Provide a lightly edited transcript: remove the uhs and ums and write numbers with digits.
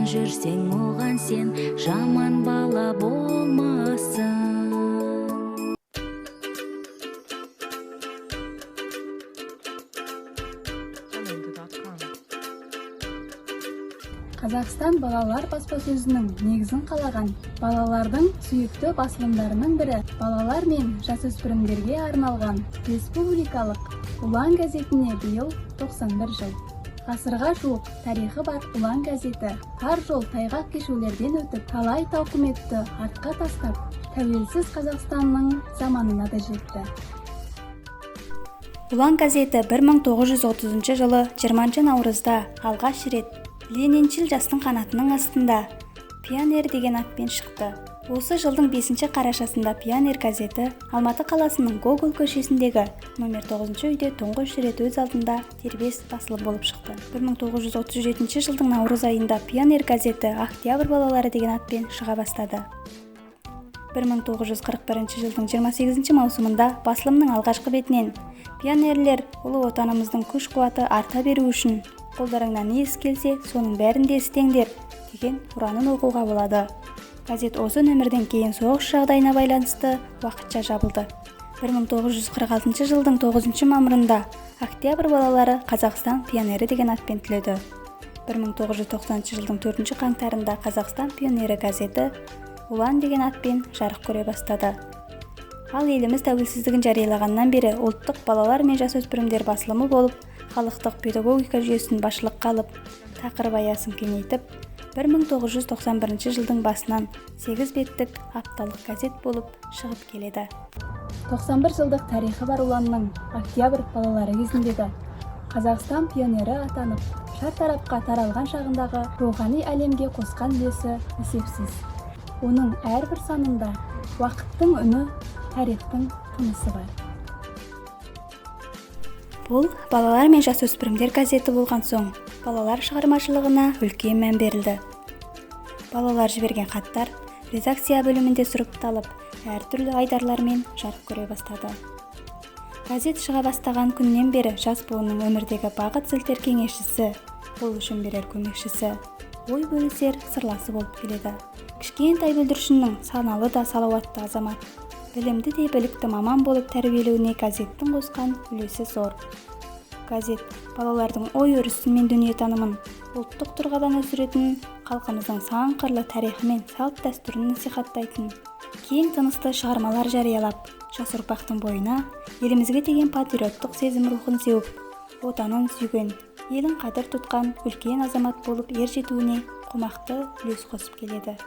жүрсең оған сен, жаман бала болмасын. Қазақстан балалар баспасөзінің негізін қалаған балалардың сүйікті басылымдарының бірі балалар мен жасөспірімдерге арналған республикалық «Ұлан» газетіне биыл 91 жыл. Ғасырға жуық тарихы бар «Ұлан» газеті тар жол тайғақ кешулерден өтіп, талай тауқыметті артқа тастап, тәуелсіз Қазақстанның заманына да жетті. «Ұлан» газеті 1930 жылы 20 наурызда алғаш рет Лениншіл жастың қанатының астында «Пионер» деген атпен шықты. Осы жылдың 5 қарашасында «Пионер» газеті Алматы қаласының Гоголь көшесіндегі номер 9 үйде тұңғыш рет өз алдында дербес басылым болып шықты. 1937 жылдың наурыз айында «Пионер» газеті «Октябрь балалары» деген атпен шыға бастады. 1941 жылдың 28 маусымында басылымның алғашқы бетінен «Пионерлер, ұлы отанымыздың күш-қуаты арта беру үшін қолдарыңнан не іс келсе, соның бәрінде істеңдер» деген ұранын оқуға болады. Газет осы нөмірден кейін соғыс жағдайына байланысты уақытша жабылды. 1946 жылдың 9 мамырында «Октябрь балалары» Қазақстан пионері деген атпен түледі. 1990 жылдың 4 қаңтарында Қазақстан пионері газеті «Ұлан» деген атпен жарық көре бастады. Ал еліміз тәуелсіздігін жариялағаннан бері ұлттық балалар мен жасөспірімдер басылымы болып, халықтық педагогика жүйесін басшылыққа алып, тақырып аясын кеңейтіп, 1991 жылдың басынан 8 беттік апталық газет болып шығып келеді. 91 жылдық тарихы бар «Ұланның» «Октябрь балалары» кезіндегі Қазақстан пионері атанып, шартарапқа таралған шағындағы рухани әлемге қосқан үлесі есепсіз. Оның әрбір санында уақыттың үні, тарихтың тынысы бар. Бұл балалар мен жасөспірімдер газеті болған соң, балалар шығармашылығына үлкен мән берілді. Балалар жіберген хаттар редакция бөлімінде сұрыпталып, әртүрлі айдарлармен жарық көре бастады. Газет шыға бастаған күннен бері жас буынның өмірдегі бағыт сілтер кеңесшісі, қол ұшын берер көмекшісі, ой бөлісер сырласы болып келеді. Кішкентай бүлдіршіннің саналы да салауатты азамат, білімді де білікті маман болып тәрбиелеуіне газеттің қосқан үлесі зор. Газет балалардың ой-өрісі мен дүниетанымын ұлттық тұрғыдан өсіретін, халқымыздың сан қырлы тарихы мен салт-дәстүрін насихаттайтын, кең тынысты шығармалар жариялап, жас ұрпақтың бойына елімізге деген патриоттық сезім рухын сеуіп, отанын сүйген, елін қадір тұтқан үлкен азамат болып ер жетуіне қомақты үлес қосып келеді.